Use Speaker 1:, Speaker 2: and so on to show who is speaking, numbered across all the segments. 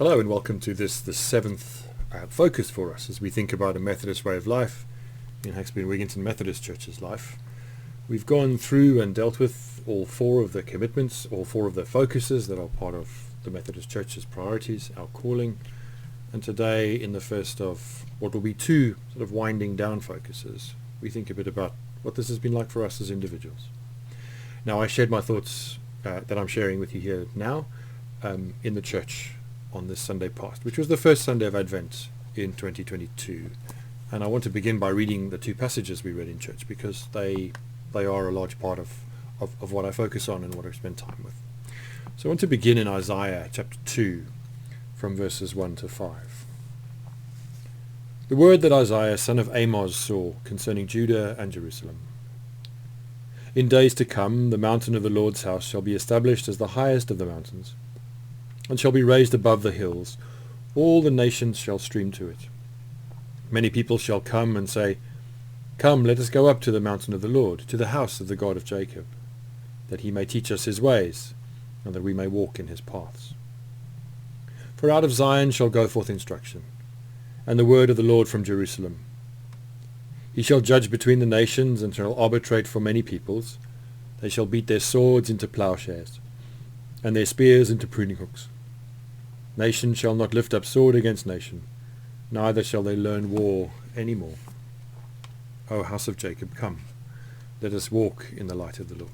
Speaker 1: Hello and welcome to the seventh focus for us as we think about a Methodist way of life in Hawkesbury and Wigginton Methodist Church's life. We've gone through and dealt with all four of the commitments, all four of the focuses that are part of the Methodist Church's priorities, our calling, and today in the first of what will be two sort of winding down focuses, we think a bit about what this has been like for us as individuals. Now I shared my thoughts that I'm sharing with you here now in the church on this Sunday past, which was the first Sunday of Advent in 2022. And I want to begin by reading the two passages we read in church because they are a large part of what I focus on and what I spend time with. So I want to begin in Isaiah chapter 2 from verses 1 to 5. The word that Isaiah son of Amoz saw concerning Judah and Jerusalem. In days to come the mountain of the Lord's house shall be established as the highest of the mountains, and shall be raised above the hills. All the nations shall stream to it. Many people shall come and say, Come, let us go up to the mountain of the Lord, to the house of the God of Jacob, that he may teach us his ways, and that we may walk in his paths. For out of Zion shall go forth instruction, and the word of the Lord from Jerusalem. He shall judge between the nations, and shall arbitrate for many peoples. They shall beat their swords into plowshares, and their spears into pruning hooks. Nation shall not lift up sword against nation, neither shall they learn war any more. O house of Jacob, come, let us walk in the light of the Lord.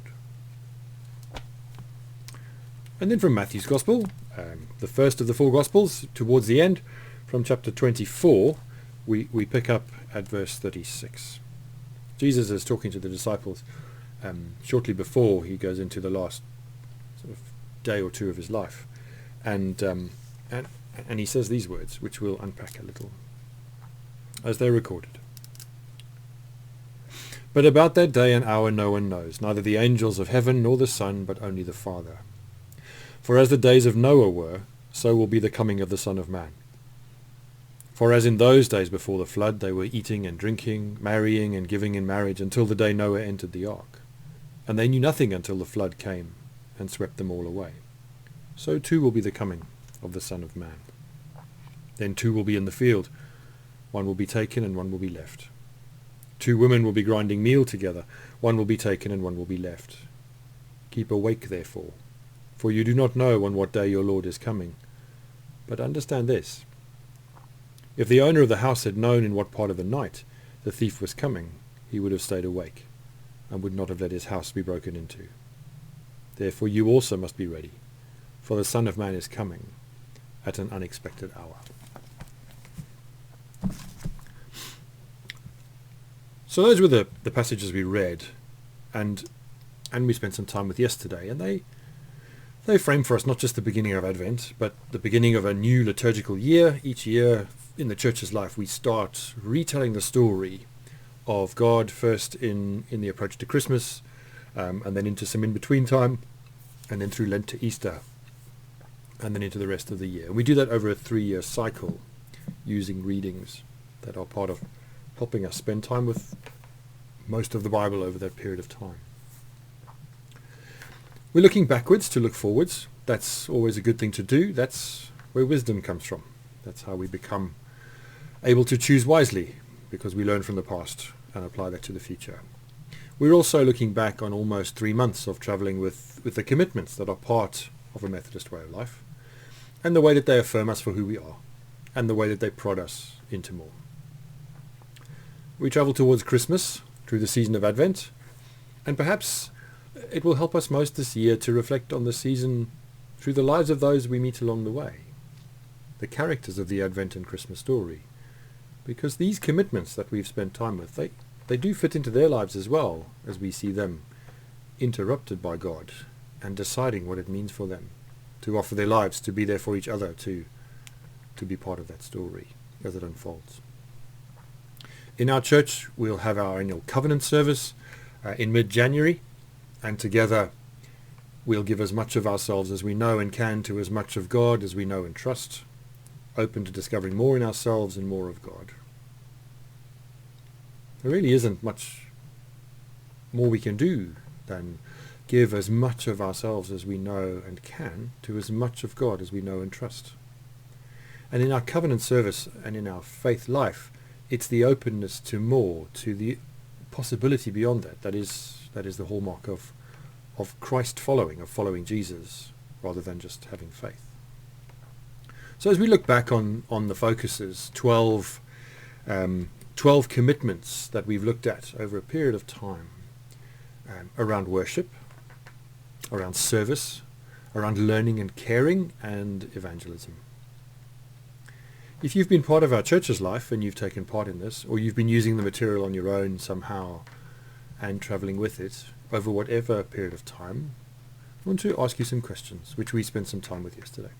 Speaker 1: And then from Matthew's Gospel, the first of the four Gospels, towards the end, from chapter 24, we pick up at verse 36. Jesus is talking to the disciples shortly before he goes into the last sort of day or two of his life. And he says these words, which we'll unpack a little, as they're recorded. But about that day and hour no one knows, neither the angels of heaven nor the Son, but only the Father. For as the days of Noah were, so will be the coming of the Son of Man. For as in those days before the flood they were eating and drinking, marrying and giving in marriage, until the day Noah entered the ark. And they knew nothing until the flood came and swept them all away. So too will be the coming of the Son of Man. Then two will be in the field, one will be taken and one will be left. Two women will be grinding meal together, one will be taken and one will be left. Keep awake therefore, for you do not know on what day your Lord is coming. But understand this, if the owner of the house had known in what part of the night the thief was coming, he would have stayed awake, and would not have let his house be broken into. Therefore you also must be ready, for the Son of Man is coming at an unexpected hour. So those were the passages we read, and we spent some time with yesterday, and they frame for us not just the beginning of Advent, but the beginning of a new liturgical year. Each year in the church's life we start retelling the story of God, first in the approach to Christmas, and then into some in-between time, and then through Lent to Easter, and then into the rest of the year. And we do that over a 3-year cycle, using readings that are part of helping us spend time with most of the Bible over that period of time. We're looking backwards to look forwards. That's always a good thing to do. That's where wisdom comes from. That's how we become able to choose wisely, because we learn from the past and apply that to the future. We're also looking back on almost 3 months of travelling with the commitments that are part of a Methodist way of life, and the way that they affirm us for who we are, and the way that they prod us into more. We travel towards Christmas through the season of Advent, and perhaps it will help us most this year to reflect on the season through the lives of those we meet along the way, the characters of the Advent and Christmas story, because these commitments that we've spent time with, they do fit into their lives as well, as we see them interrupted by God and deciding what it means for them to offer their lives, to be there for each other, to be part of that story as it unfolds. In our church, we'll have our annual covenant service in mid-January, and together we'll give as much of ourselves as we know and can to as much of God as we know and trust, open to discovering more in ourselves and more of God. There really isn't much more we can do than give as much of ourselves as we know and can to as much of God as we know and trust. And in our covenant service and in our faith life, it's the openness to more, to the possibility beyond that. That is the hallmark of Christ following, of following Jesus, rather than just having faith. So as we look back on the focuses, 12 commitments that we've looked at over a period of time, around worship, around service, around learning and caring, and evangelism. If you've been part of our church's life and you've taken part in this, or you've been using the material on your own somehow and travelling with it over whatever period of time, I want to ask you some questions, which we spent some time with yesterday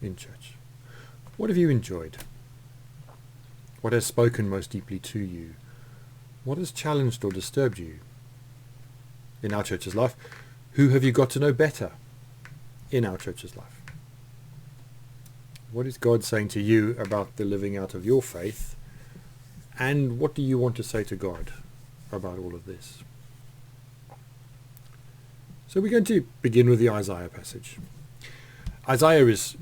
Speaker 1: in church. What have you enjoyed? What has spoken most deeply to you? What has challenged or disturbed you? In our church's life, who have you got to know better in our church's life? What is God saying to you about the living out of your faith? And what do you want to say to God about all of this? So we're going to begin with the Isaiah passage. Isaiah is,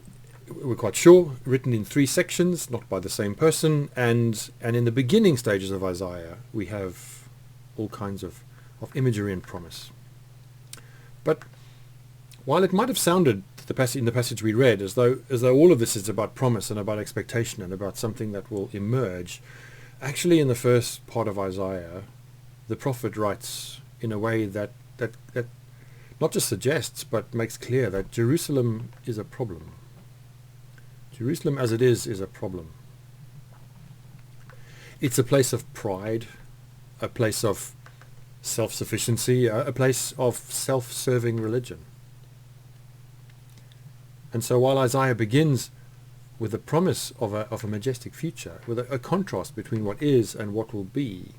Speaker 1: we're quite sure, written in 3 sections, not by the same person, and in the beginning stages of Isaiah we have all kinds of imagery and promise. But while it might have sounded in the passage we read as though all of this is about promise and about expectation and about something that will emerge, actually in the first part of Isaiah the prophet writes in a way that not just suggests but makes clear that Jerusalem is a problem. Jerusalem as it is a problem. It's a place of pride, a place of self-sufficiency, a place of self-serving religion. And so while Isaiah begins with the promise of a majestic future, with a contrast between what is and what will be,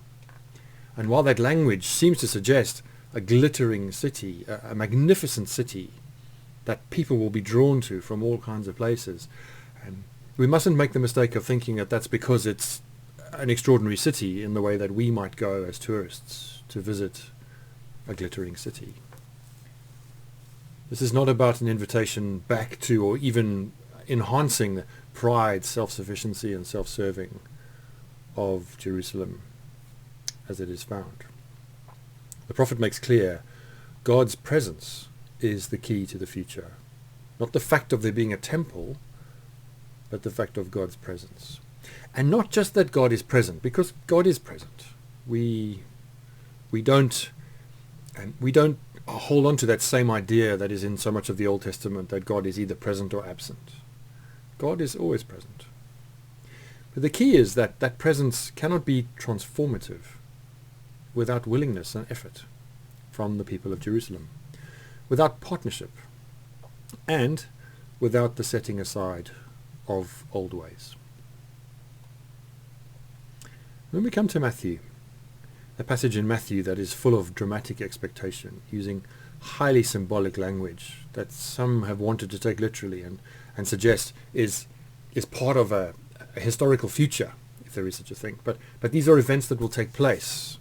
Speaker 1: and while that language seems to suggest a glittering city, a magnificent city that people will be drawn to from all kinds of places, we mustn't make the mistake of thinking that that's because it's an extraordinary city in the way that we might go as tourists to visit a glittering city. This is not about an invitation back to or even enhancing the pride, self-sufficiency and self-serving of Jerusalem as it is found. The prophet makes clear God's presence is the key to the future. Not the fact of there being a temple, but the fact of God's presence. And not just that God is present, because God is present. We don't hold on to that same idea that is in so much of the Old Testament, that God is either present or absent. God is always present. But the key is that that presence cannot be transformative without willingness and effort from the people of Jerusalem, without partnership, and without the setting aside of old ways. When we come to Matthew, a passage in Matthew that is full of dramatic expectation, using highly symbolic language that some have wanted to take literally and suggest is part of a historical future, if there is such a thing. But these are events that will take place.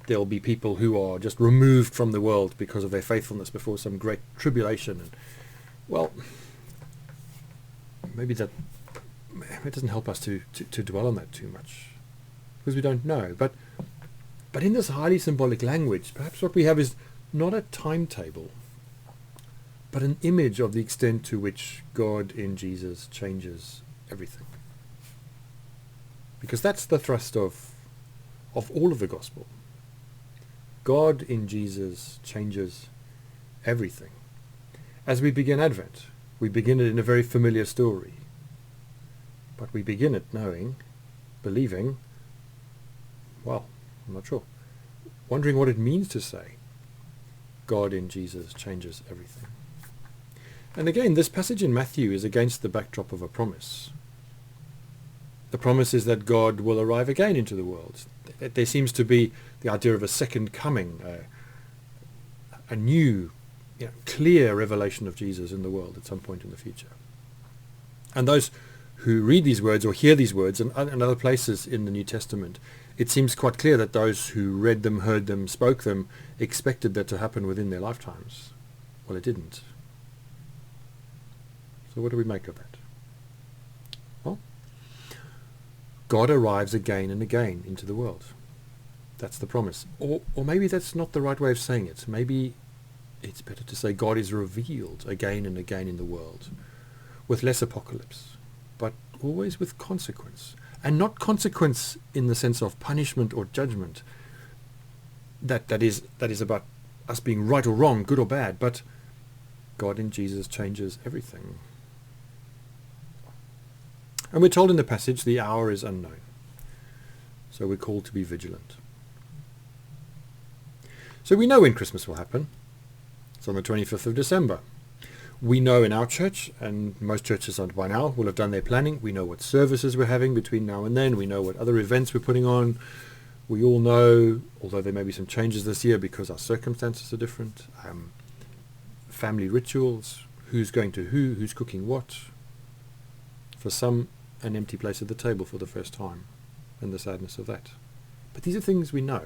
Speaker 1: There will be people who are just removed from the world because of their faithfulness before some great tribulation. And, well, maybe that it doesn't help us to dwell on that too much, because we don't know. But in this highly symbolic language, perhaps what we have is not a timetable, but an image of the extent to which God in Jesus changes everything. Because that's the thrust of all of the gospel. God in Jesus changes everything. As we begin Advent, we begin it in a very familiar story. But we begin it knowing, believing, well, I'm not sure, wondering what it means to say, God in Jesus changes everything. And again, this passage in Matthew is against the backdrop of a promise. The promise is that God will arrive again into the world. There seems to be the idea of a second coming, a new, clear revelation of Jesus in the world at some point in the future. And those who read these words or hear these words and other places in the New Testament, it seems quite clear that those who read them, heard them, spoke them, expected that to happen within their lifetimes. Well, it didn't. So what do we make of that? God arrives again and again into the world. That's the promise. Or maybe that's not the right way of saying it. Maybe it's better to say God is revealed again and again in the world, with less apocalypse, but always with consequence. And not consequence in the sense of punishment or judgment. That is about us being right or wrong, good or bad, but God in Jesus changes everything. And we're told in the passage the hour is unknown. So we're called to be vigilant. So we know when Christmas will happen. It's on the 25th of December. We know in our church, and most churches by now will have done their planning, we know what services we're having between now and then. We know what other events we're putting on. We all know, although there may be some changes this year because our circumstances are different, family rituals, who's going to who's cooking what. For some, an empty place at the table for the first time, and the sadness of that. But these are things we know.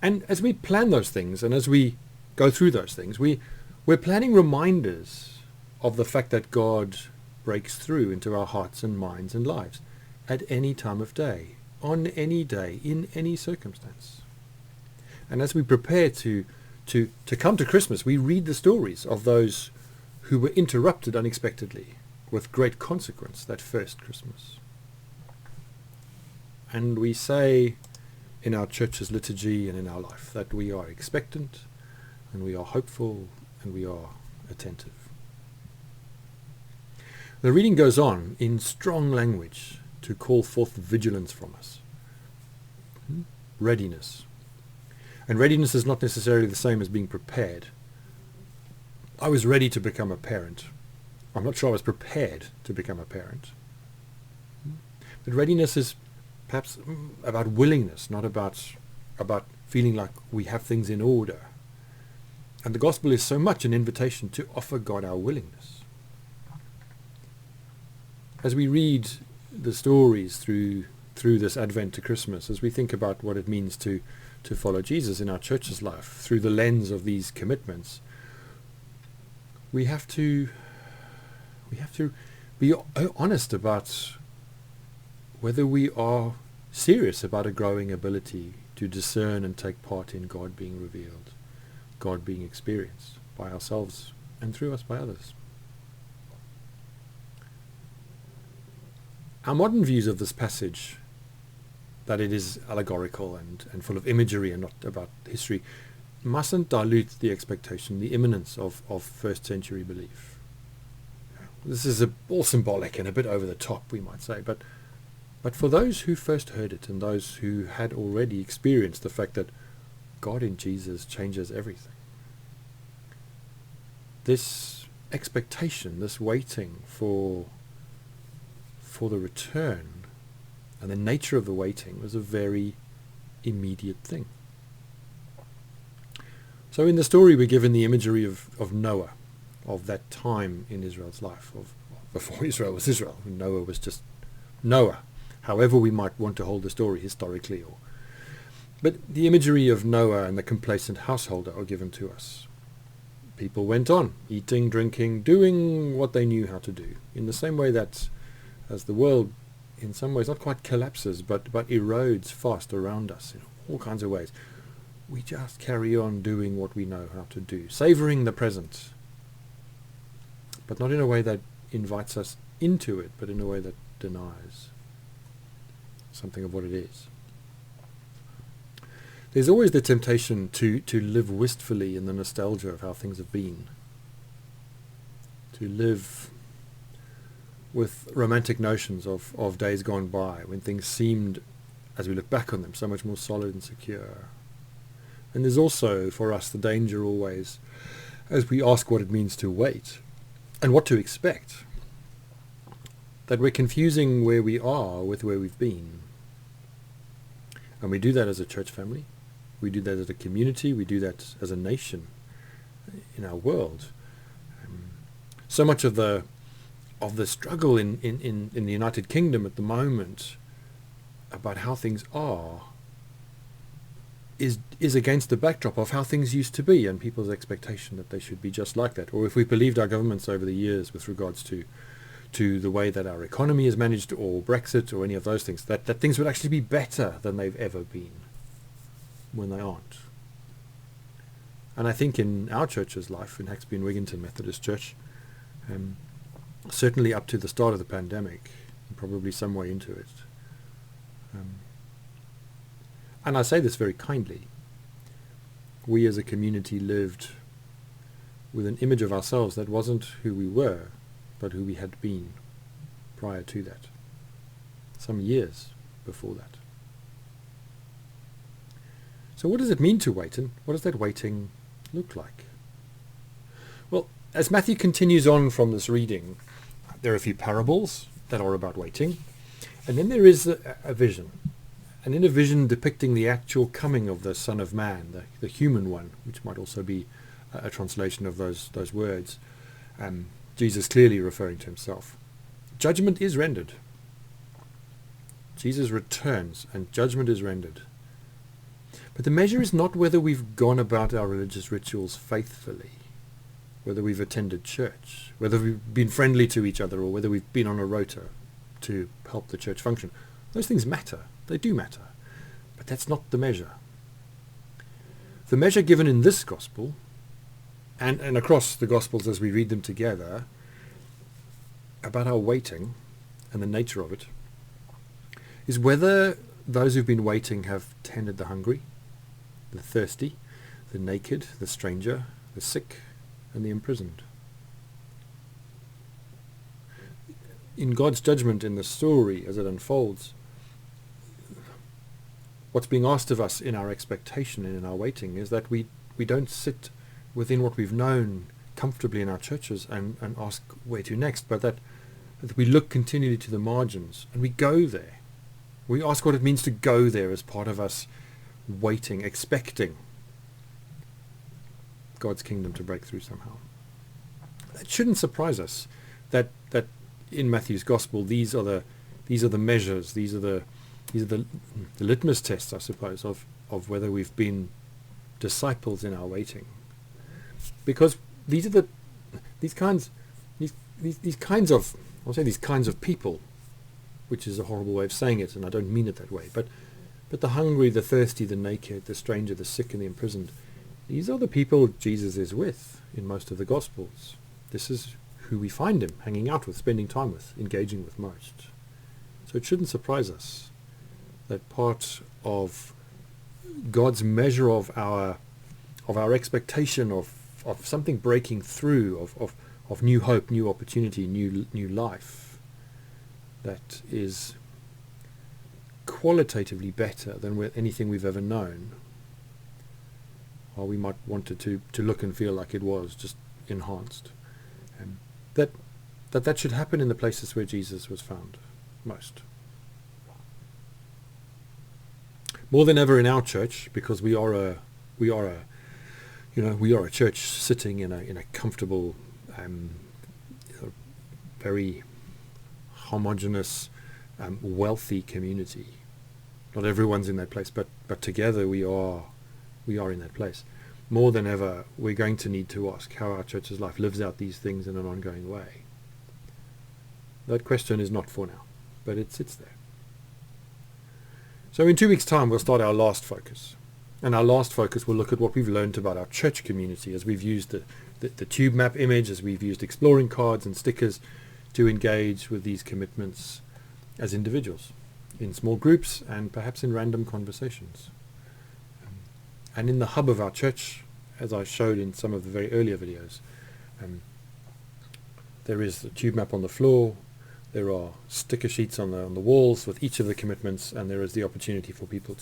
Speaker 1: And as we plan those things, and as we go through those things, we're planning reminders of the fact that God breaks through into our hearts and minds and lives at any time of day, on any day, in any circumstance. And as we prepare to come to Christmas, we read the stories of those who were interrupted unexpectedly with great consequence that first Christmas. And we say in our church's liturgy and in our life that we are expectant and we are hopeful and we are attentive. The reading goes on in strong language to call forth vigilance from us. Readiness. And readiness is not necessarily the same as being prepared. I was ready to become a parent. I'm not sure I was prepared to become a parent. But readiness is perhaps about willingness, not about feeling like we have things in order. And the gospel is so much an invitation to offer God our willingness. As we read the stories through this Advent to Christmas, as we think about what it means to follow Jesus in our church's life through the lens of these commitments, we have to be honest about whether we are serious about a growing ability to discern and take part in God being revealed, God being experienced by ourselves and through us by others. Our modern views of this passage, that it is allegorical and full of imagery and not about history, mustn't dilute the expectation, the imminence of first century belief. This is all symbolic and a bit over the top, we might say, but for those who first heard it and those who had already experienced the fact that God in Jesus changes everything, this expectation, this waiting for the return and the nature of the waiting was a very immediate thing. So in the story we're given the imagery of Noah, of that time in Israel's life, of before Israel was Israel. Noah was just Noah, however we might want to hold the story historically. But the imagery of Noah and the complacent householder are given to us. People went on, eating, drinking, doing what they knew how to do, in the same way that as the world in some ways not quite collapses, but erodes fast around us in all kinds of ways, we just carry on doing what we know how to do, savouring the present, but not in a way that invites us into it, but in a way that denies something of what it is. There's always the temptation to live wistfully in the nostalgia of how things have been, to live with romantic notions of days gone by, when things seemed, as we look back on them, so much more solid and secure. And there's also, for us, the danger always, as we ask what it means to wait, and what to expect, that we're confusing where we are with where we've been. And we do that as a church family, we do that as a community, we do that as a nation in our world. So much of the struggle in the United Kingdom at the moment about how things are is against the backdrop of how things used to be and people's expectation that they should be just like that. Or if we believed our governments over the years with regards to to the way that our economy is managed, or Brexit, or any of those things, that things would actually be better than they've ever been, when they aren't. And I think in our church's life, in Haxby and Wigginton Methodist Church, certainly up to the start of the pandemic, and probably some way into it, and I say this very kindly, we as a community lived with an image of ourselves that wasn't who we were, but who we had been prior to that, some years before that. So what does it mean to wait, and what does that waiting look like? Well, as Matthew continues on from this reading, there are a few parables that are about waiting, and then there is a vision. And in a vision depicting the actual coming of the Son of Man, the human one, which might also be a translation of those words, Jesus clearly referring to himself. Judgment is rendered. Jesus returns and judgment is rendered. But the measure is not whether we've gone about our religious rituals faithfully, whether we've attended church, whether we've been friendly to each other, or whether we've been on a rota to help the church function. Those things matter. They do matter. But that's not the measure. The measure given in this gospel, and across the gospels as we read them together, about our waiting and the nature of it, is whether those who've been waiting have tended the hungry, the thirsty, the naked, the stranger, the sick, and the imprisoned. In God's judgment in the story as it unfolds, what's being asked of us in our expectation and in our waiting is that we don't sit within what we've known comfortably in our churches and ask where to next, but that we look continually to the margins and we go there. We ask what it means to go there as part of us waiting, expecting God's kingdom to break through somehow. It shouldn't surprise us that in Matthew's gospel these are the measures, these are the litmus tests, I suppose, of whether we've been disciples in our waiting. Because these kinds of people, which is a horrible way of saying it, and I don't mean it that way, but the hungry, the thirsty, the naked, the stranger, the sick, and the imprisoned, these are the people Jesus is with in most of the Gospels. This is who we find him hanging out with, spending time with, engaging with most. So it shouldn't surprise us that part of God's measure of our expectation of something breaking through, of new hope, new opportunity, new life, that is qualitatively better than with anything we've ever known, or we might want it to look and feel like it was, just enhanced. That should happen in the places where Jesus was found most. More than ever in our church, because we are a church sitting in a comfortable, very homogeneous, wealthy community. Not everyone's in that place, but together we are in that place. More than ever, we're going to need to ask how our church's life lives out these things in an ongoing way. That question is not for now, but it sits there. So in 2 weeks' time, we'll start our last focus. And our last focus will look at what we've learned about our church community as we've used the tube map image, as we've used exploring cards and stickers to engage with these commitments as individuals, in small groups and perhaps in random conversations. And in the hub of our church, as I showed in some of the very earlier videos, there is the tube map on the floor, there are sticker sheets on the walls with each of the commitments, and there is the opportunity for people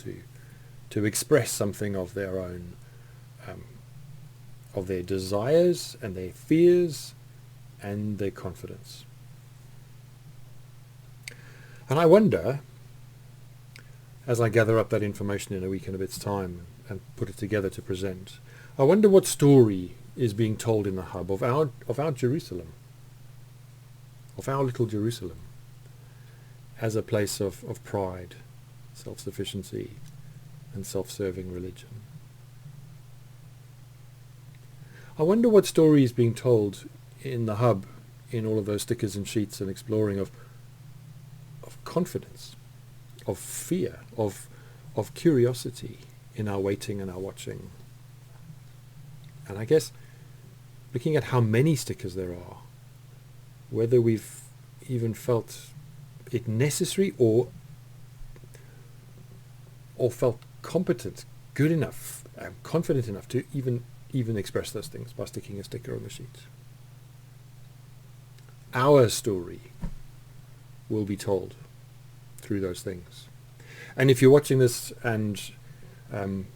Speaker 1: to express something of their own, of their desires and their fears and their confidence. And I wonder, as I gather up that information in a week and a bit's time and put it together to present, I wonder what story is being told in the hub of our Jerusalem, of our little Jerusalem, as a place of pride, self-sufficiency, and self-serving religion. I wonder what story is being told in the hub in all of those stickers and sheets and exploring of confidence, of fear, of curiosity in our waiting and our watching. And I guess looking at how many stickers there are, whether we've even felt it necessary or felt competent, good enough, confident enough to even express those things by sticking a sticker on the sheet. Our story will be told through those things. And if you're watching this and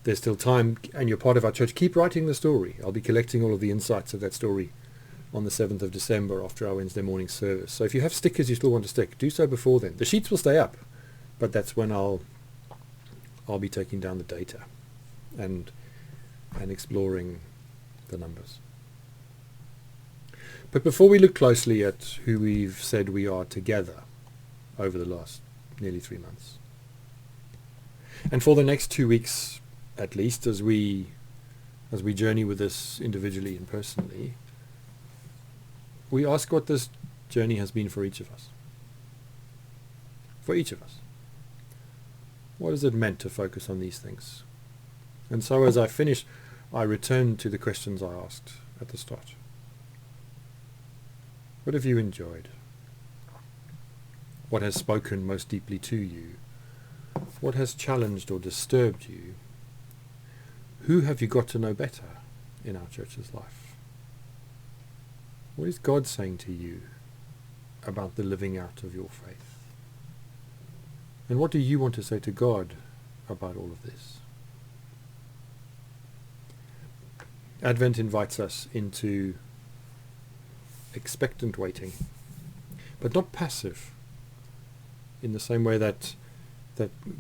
Speaker 1: there's still time and you're part of our church, keep writing the story. I'll be collecting all of the insights of that story on the 7th of December after our Wednesday morning service. So if you have stickers you still want to stick, do so before then. The sheets will stay up, but that's when I'll be taking down the data and exploring the numbers. But before we look closely at who we've said we are together over the last nearly 3 months, and for the next 2 weeks at least, as we journey with this individually and personally, we ask what this journey has been for each of us. For each of us. What has it meant to focus on these things? And so as I finish, I return to the questions I asked at the start. What have you enjoyed? What has spoken most deeply to you? What has challenged or disturbed you? Who have you got to know better in our church's life? What is God saying to you about the living out of your faith? And what do you want to say to God about all of this? Advent invites us into expectant waiting, but not passive, in the same way that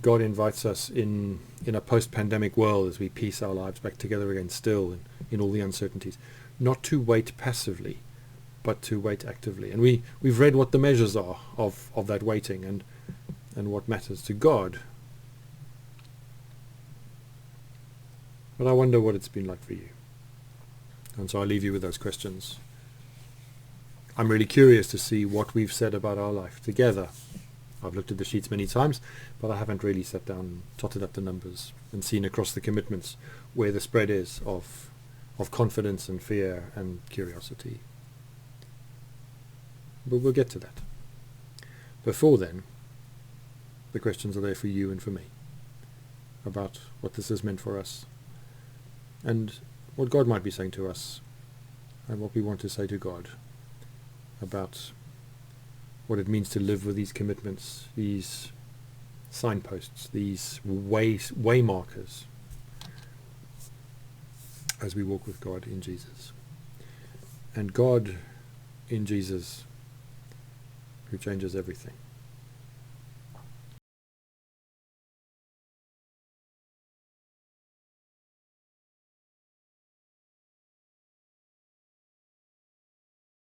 Speaker 1: God invites us in a post-pandemic world as we piece our lives back together again still in all the uncertainties, not to wait passively, but to wait actively. And we've read what the measures are of that waiting and what matters to God. But I wonder what it's been like for you. And so I leave you with those questions. I'm really curious to see what we've said about our life together. I've looked at the sheets many times, but I haven't really sat down and totted up the numbers and seen across the commitments where the spread is of confidence and fear and curiosity. But we'll get to that. Before then, the questions are there for you and for me about what this has meant for us and what God might be saying to us and what we want to say to God about what it means to live with these commitments, these signposts, these way markers as we walk with God in Jesus. And God in Jesus, who changes everything.